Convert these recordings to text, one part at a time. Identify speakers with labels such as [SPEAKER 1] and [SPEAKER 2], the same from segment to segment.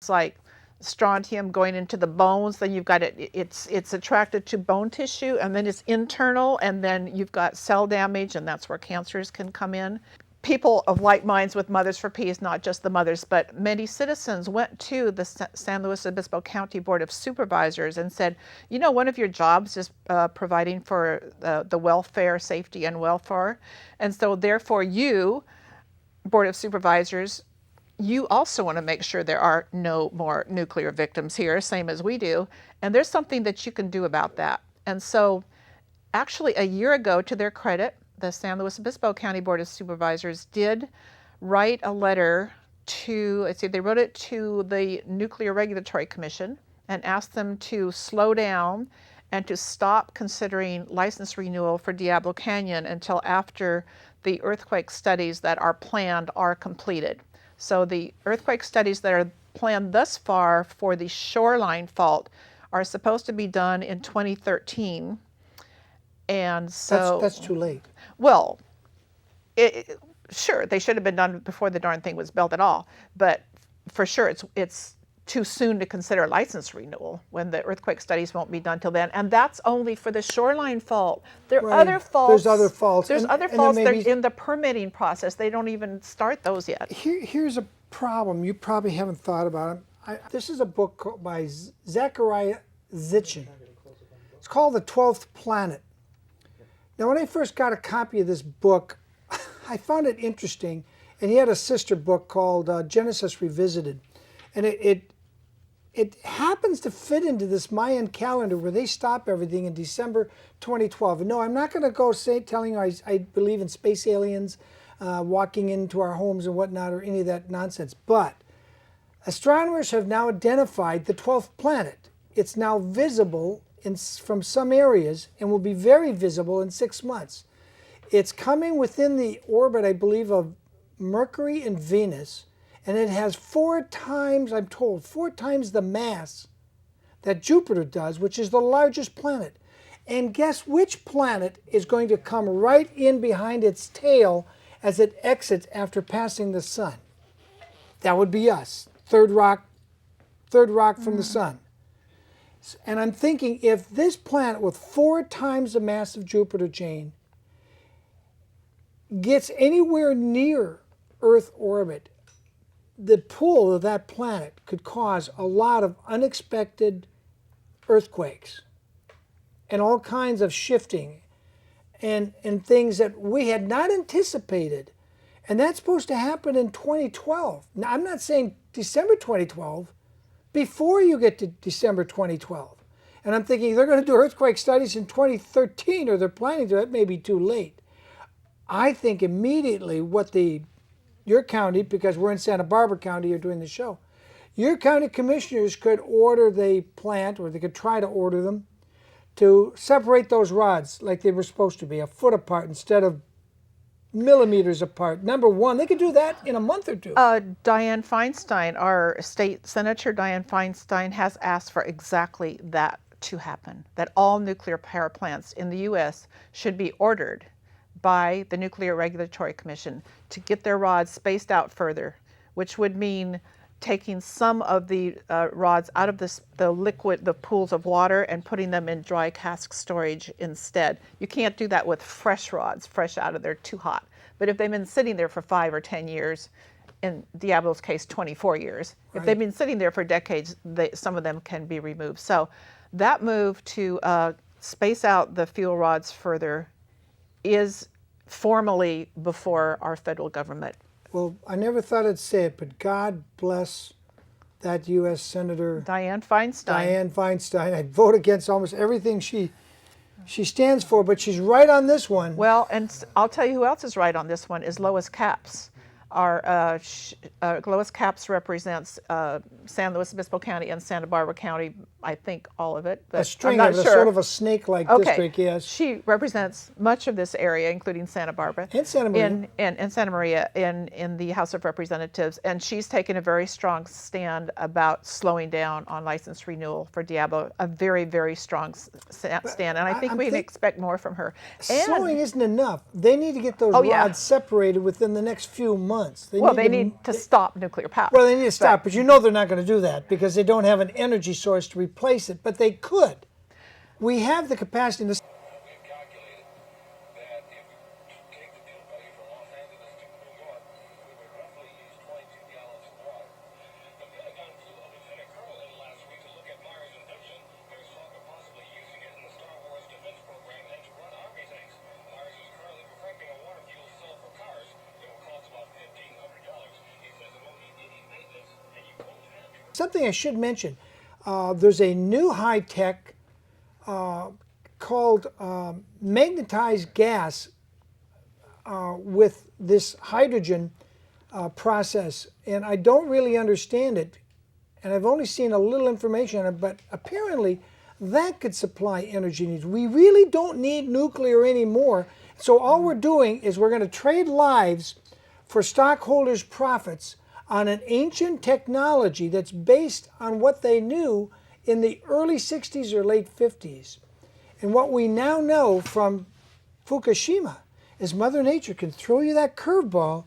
[SPEAKER 1] it's like strontium going into the bones, then you've got it's attracted to bone tissue, and then it's internal, and then you've got cell damage, and that's where cancers can come in. People of like minds with Mothers for Peace, not just the mothers, but many citizens went to the San Luis Obispo County Board of Supervisors and said, you know, one of your jobs is providing for the welfare, safety, and welfare. And so therefore you, Board of Supervisors, you also want to make sure there are no more nuclear victims here, same as we do. And there's something that you can do about that. And so actually a year ago, to their credit, the San Luis Obispo County Board of Supervisors did write a letter to, they wrote it to the Nuclear Regulatory Commission and asked them to slow down and to stop considering license renewal for Diablo Canyon until after the earthquake studies that are planned are completed. So the earthquake studies that are planned thus far for the shoreline fault are supposed to be done in 2013. And so
[SPEAKER 2] that's too late.
[SPEAKER 1] Well, sure, they should have been done before the darn thing was built at all. But for sure, it's too soon to consider license renewal when the earthquake studies won't be done till then. And that's only for the shoreline fault. There are other faults.
[SPEAKER 2] There's other faults.
[SPEAKER 1] There's other faults that are in the permitting process. They don't even start those yet.
[SPEAKER 2] Here's a problem you probably haven't thought about. This is a book by Zachariah Sitchin. It's called The 12th Planet. Now, when I first got a copy of this book, I found it interesting, and he had a sister book called Genesis Revisited, and it happens to fit into this Mayan calendar where they stop everything in December 2012. And no, I'm not going to go telling you I believe in space aliens walking into our homes and whatnot or any of that nonsense, but astronomers have now identified the 12th planet. It's now visible from some areas and will be very visible in 6 months. It's coming within the orbit, I believe, of Mercury and Venus, and it has 4 times, I'm told, 4 times the mass that Jupiter does, which is the largest planet. And guess which planet is going to come right in behind its tail as it exits after passing the sun? That would be us, third rock from the sun. And I'm thinking, if this planet with 4 times the mass of Jupiter, Jane, gets anywhere near Earth orbit, the pull of that planet could cause a lot of unexpected earthquakes and all kinds of shifting and things that we had not anticipated. And that's supposed to happen in 2012. Now, I'm not saying December 2012, before you get to December 2012. And I'm thinking they're going to do earthquake studies in 2013, or they're planning to. That may be too late. I think immediately what your county, because we're in Santa Barbara County, you're doing the show, your county commissioners could order the plant, or they could try to order them, to separate those rods like they were supposed to be, a foot apart instead of millimeters apart. Number one, they could do that in a month or two.
[SPEAKER 1] Dianne Feinstein, our state senator, Dianne Feinstein, has asked for exactly that to happen, that all nuclear power plants in the U.S. should be ordered by the Nuclear Regulatory Commission to get their rods spaced out further, which would mean taking some of the rods out of the liquid, the pools of water, and putting them in dry cask storage instead. You can't do that with fresh rods, fresh out of there, too hot. But if they've been sitting there for 5 or 10 years, in Diablo's case, 24 years, if they've been sitting there for decades, some of them can be removed. So that move to space out the fuel rods further is formally before our federal government.
[SPEAKER 2] Well, I never thought I'd say it, but God bless that U.S. Senator
[SPEAKER 1] Dianne Feinstein.
[SPEAKER 2] I'd vote against almost everything she stands for, but she's right on this one.
[SPEAKER 1] Well, and I'll tell you who else is right on this one is Lois Capps. Our Lois Capps represents San Luis Obispo County and Santa Barbara County, I think all of it. But
[SPEAKER 2] a string
[SPEAKER 1] I'm
[SPEAKER 2] of
[SPEAKER 1] not
[SPEAKER 2] it,
[SPEAKER 1] sure.
[SPEAKER 2] sort of a snake-like district, yes.
[SPEAKER 1] She represents much of this area, including Santa Barbara.
[SPEAKER 2] And Santa Maria.
[SPEAKER 1] And Santa Maria in the House of Representatives. And she's taken a very strong stand about slowing down on license renewal for Diablo, a very, very strong stand. And I think we can expect more from her.
[SPEAKER 2] Slowing isn't enough. They need to get those rods separated within the next few months. months.
[SPEAKER 1] Well, they need to stop nuclear power.
[SPEAKER 2] Well, they need to stop, but you know they're not going to do that because they don't have an energy source to replace it, but they could. We have the capacity.
[SPEAKER 3] We have calculated that if we take the fuel value from Los Angeles to New York, we would roughly use 22 gallons of water. The Pentagon flew a Lieutenant Colonel in last week to look at Mars and Gibson. There's talk of possibly using it in the Star Wars defense program and to run Army tanks. Mars is currently perfecting a water fuel cell for cars. It will cost about $1,500. He says it won't need any maintenance, and you won't have to.
[SPEAKER 2] Something I should mention, there's a new high-tech called magnetized gas with this hydrogen process, and I don't really understand it, and I've only seen a little information on it, but apparently that could supply energy needs. We really don't need nuclear anymore, so all we're doing is we're going to trade lives for stockholders' profits on an ancient technology that's based on what they knew in the early 60s or late 50s. And what we now know from Fukushima is Mother Nature can throw you that curveball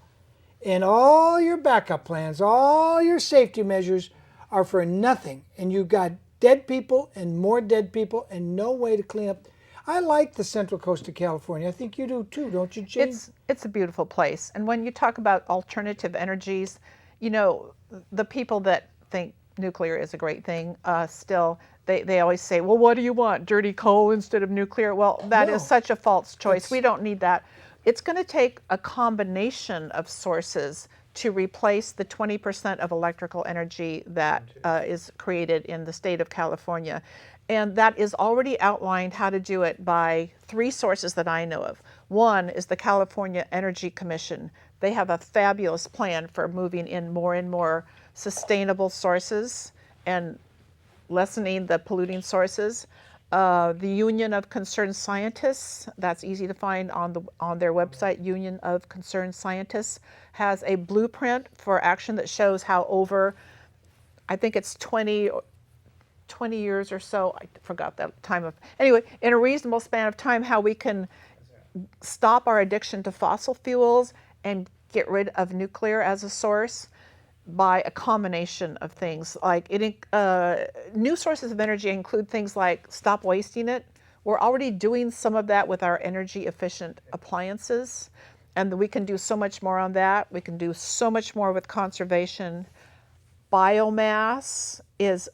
[SPEAKER 2] and all your backup plans, all your safety measures are for nothing. And you've got dead people and more dead people and no way to clean up. I like the Central Coast of California. I think you do too, don't you, Jane?
[SPEAKER 1] It's a beautiful place. And when you talk about alternative energies, you know, the people that think nuclear is a great thing, still, they always say, well, what do you want, dirty coal instead of nuclear? Well, that is such a false choice. We don't need that. It's going to take a combination of sources to replace the 20% of electrical energy that is created in the state of California. And that is already outlined how to do it by 3 sources that I know of. One is the California Energy Commission. They have a fabulous plan for moving in more and more sustainable sources and lessening the polluting sources. The Union of Concerned Scientists, that's easy to find on their website, Union of Concerned Scientists, has a blueprint for action that shows how over, I think it's 20 years or so, I forgot that time of, anyway, in a reasonable span of time, how we can stop our addiction to fossil fuels and get rid of nuclear as a source by a combination of things. Like new sources of energy include things like stop wasting it. We're already doing some of that with our energy efficient appliances, and we can do so much more on that. We can do so much more with conservation. Biomass is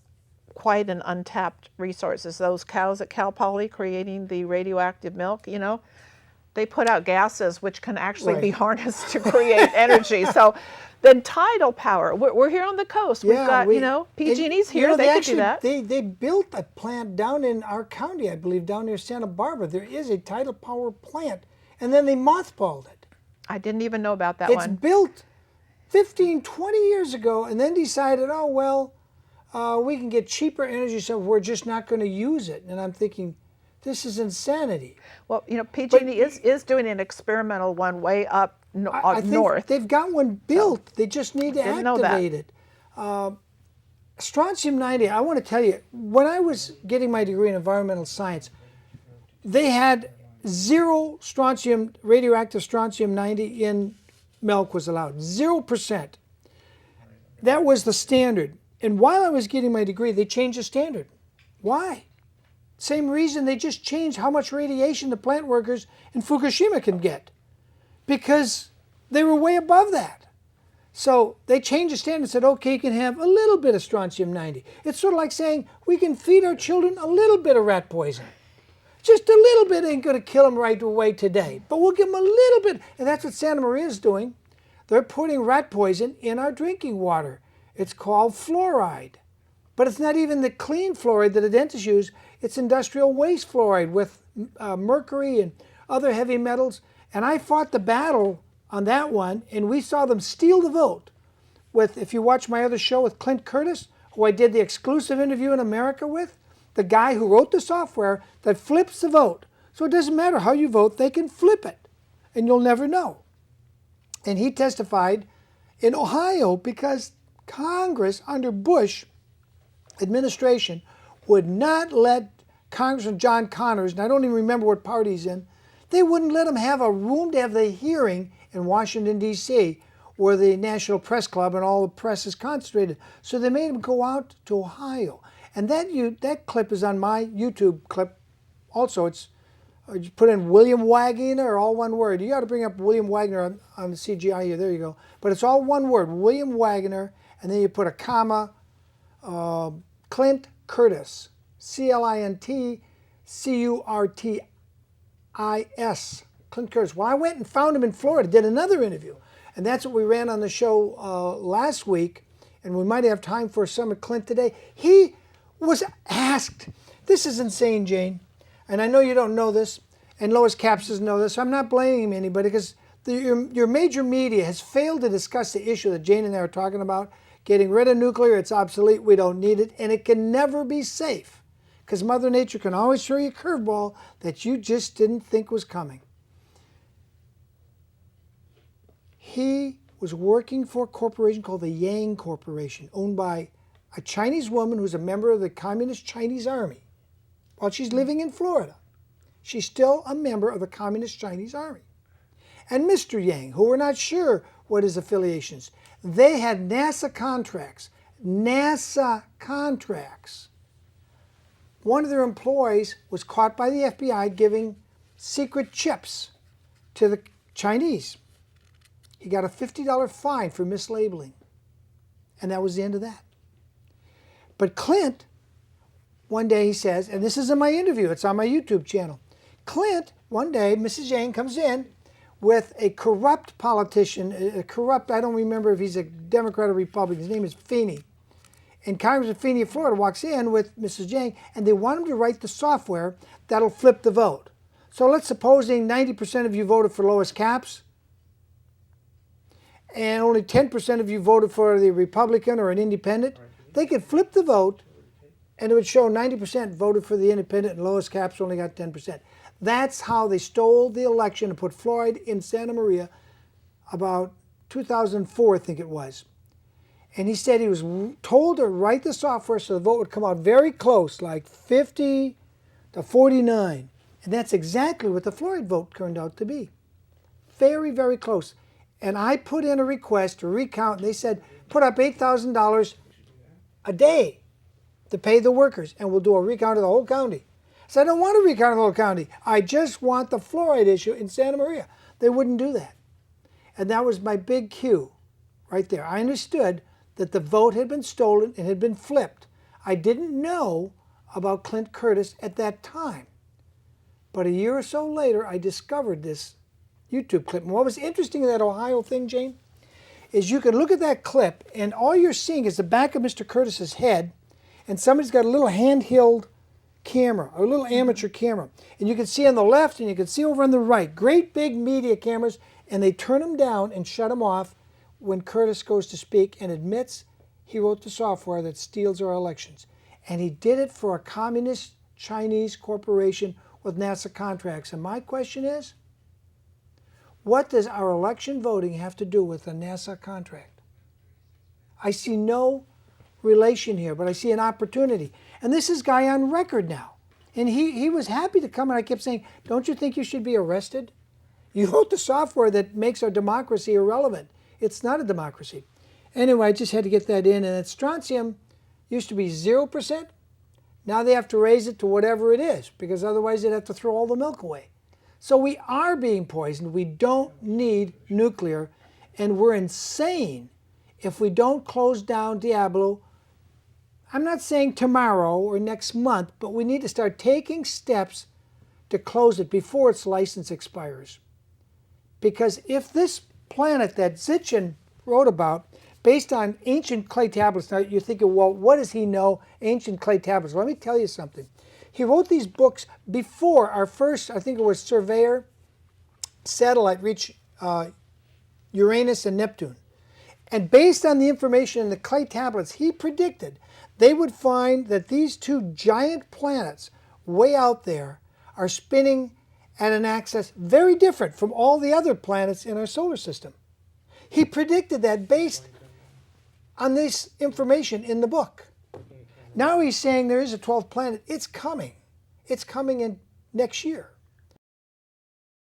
[SPEAKER 1] quite an untapped resource. Those cows at Cal Poly creating the radioactive milk, you know, they put out gases which can actually be harnessed to create energy. So then tidal power, we're here on the coast. We've got, you know, PG&E's here,
[SPEAKER 2] you know,
[SPEAKER 1] they could do that.
[SPEAKER 2] They built a plant down in our county, I believe, down near Santa Barbara. There is a tidal power plant, and then they mothballed it.
[SPEAKER 1] I didn't even know about that
[SPEAKER 2] It's
[SPEAKER 1] one.
[SPEAKER 2] built 15, 20 years ago, and then decided, oh, well, we can get cheaper energy, so we're just not going to use it. And I'm thinking, this is insanity.
[SPEAKER 1] Well, you know, PG&E is doing an experimental one way up
[SPEAKER 2] I think
[SPEAKER 1] north.
[SPEAKER 2] they've got one built. So, they just need to activate it. Strontium-90, I want to tell you, when I was getting my degree in environmental science, they had 0 strontium, radioactive strontium-90 in milk was allowed, 0%. That was the standard. And while I was getting my degree, they changed the standard. Why? Same reason they just changed how much radiation the plant workers in Fukushima can get, because they were way above that. So they changed the standard and said, okay, you can have a little bit of strontium-90. It's sort of like saying we can feed our children a little bit of rat poison. Just a little bit ain't going to kill them right away today, but we'll give them a little bit. And that's what Santa Maria is doing. They're putting rat poison in our drinking water. It's called fluoride. But it's not even the clean fluoride that the dentists use. It's industrial waste fluoride with mercury and other heavy metals. And I fought the battle on that one, and we saw them steal the vote. With, if you watch my other show with Clint Curtis, who I did the exclusive interview in America with, the guy who wrote the software that flips the vote. So it doesn't matter how you vote, they can flip it, and you'll never know. And he testified in Ohio because Congress under Bush administration would not let Congressman John Connors, and I don't even remember what party he's in, they wouldn't let him have a room to have the hearing in Washington, D.C., where the National Press Club and all the press is concentrated. So they made him go out to Ohio. And that clip is on my YouTube clip. Also, it's you put in William Wagener, all one word. You got to bring up William Wagener on the CGI here. There you go. But it's all one word, William Wagener, and then you put a comma, Clint Curtis, CLINT-CURTIS, Clint Curtis. Well, I went and found him in Florida, did another interview. And that's what we ran on the show last week. And we might have time for some of Clint today. He was asked, this is insane, Jane. And I know you don't know this, and Lois Capps doesn't know this, so I'm not blaming anybody because your major media has failed to discuss the issue that Jane and I are talking about. Getting rid of nuclear, it's obsolete, we don't need it, and it can never be safe because Mother Nature can always throw you a curveball that you just didn't think was coming. He was working for a corporation called the Yang Corporation, owned by a Chinese woman who's a member of the Communist Chinese Army. While she's living in Florida, she's still a member of the Communist Chinese Army. And Mr. Yang, who we're not sure what his affiliations, they had NASA contracts. NASA contracts. One of their employees was caught by the FBI giving secret chips to the Chinese. He got a $50 fine for mislabeling. And that was the end of that. But Clint, one day he says, and this is in my interview, it's on my YouTube channel. Clint, one day, Mrs. Yang comes in with a corrupt politician, I don't remember if he's a Democrat or Republican, his name is Feeney. And Congressman Feeney of Florida walks in with Mrs. Yang, and they want him to write the software that'll flip the vote. So let's supposing 90% of you voted for Lois Capps, and only 10% of you voted for the Republican or an independent, they could flip the vote and it would show 90% voted for the independent and Lois Capps only got 10%. That's how they stole the election and put Floyd in Santa Maria about 2004, I think it was. And he said he was told to write the software so the vote would come out very close, like 50 to 49. And that's exactly what the Floyd vote turned out to be. Very, very close. And I put in a request to recount, and they said, put up $8,000 a day to pay the workers, and we'll do a recount of the whole county. I said, I don't want to recount the whole county. I just want the fluoride issue in Santa Maria. They wouldn't do that. And that was my big cue right there. I understood that the vote had been stolen and had been flipped. I didn't know about Clint Curtis at that time. But a year or so later, I discovered this YouTube clip. And what was interesting in that Ohio thing, Jane, is you can look at that clip and all you're seeing is the back of Mr. Curtis's head, and somebody's got a little handheld camera, a little amateur camera. And you can see on the left and you can see over on the right, great big media cameras, and they turn them down and shut them off when Curtis goes to speak and admits he wrote the software that steals our elections. And he did it for a communist Chinese corporation with NASA contracts. And my question is, what does our election voting have to do with a NASA contract? I see no relation here, but I see an opportunity. And this is guy on record now. And he was happy to come, and I kept saying, don't you think you should be arrested? You wrote the software that makes our democracy irrelevant. It's not a democracy. Anyway, I just had to get that in. And that strontium used to be 0%. Now they have to raise it to whatever it is, because otherwise they'd have to throw all the milk away. So we are being poisoned. We don't need nuclear, and we're insane if we don't close down Diablo. I'm not saying tomorrow or next month, but we need to start taking steps to close it before its license expires. Because if this planet that Sitchin wrote about, based on ancient clay tablets, now you're thinking, well, what does he know? Ancient clay tablets. Let me tell you something. He wrote these books before our first, I think it was Surveyor satellite reached Uranus and Neptune. And based on the information in the clay tablets, he predicted they would find that these two giant planets way out there are spinning at an axis very different from all the other planets in our solar system. He predicted that based on this information in the book. Now he's saying there is a 12th planet. It's coming. It's coming in next year.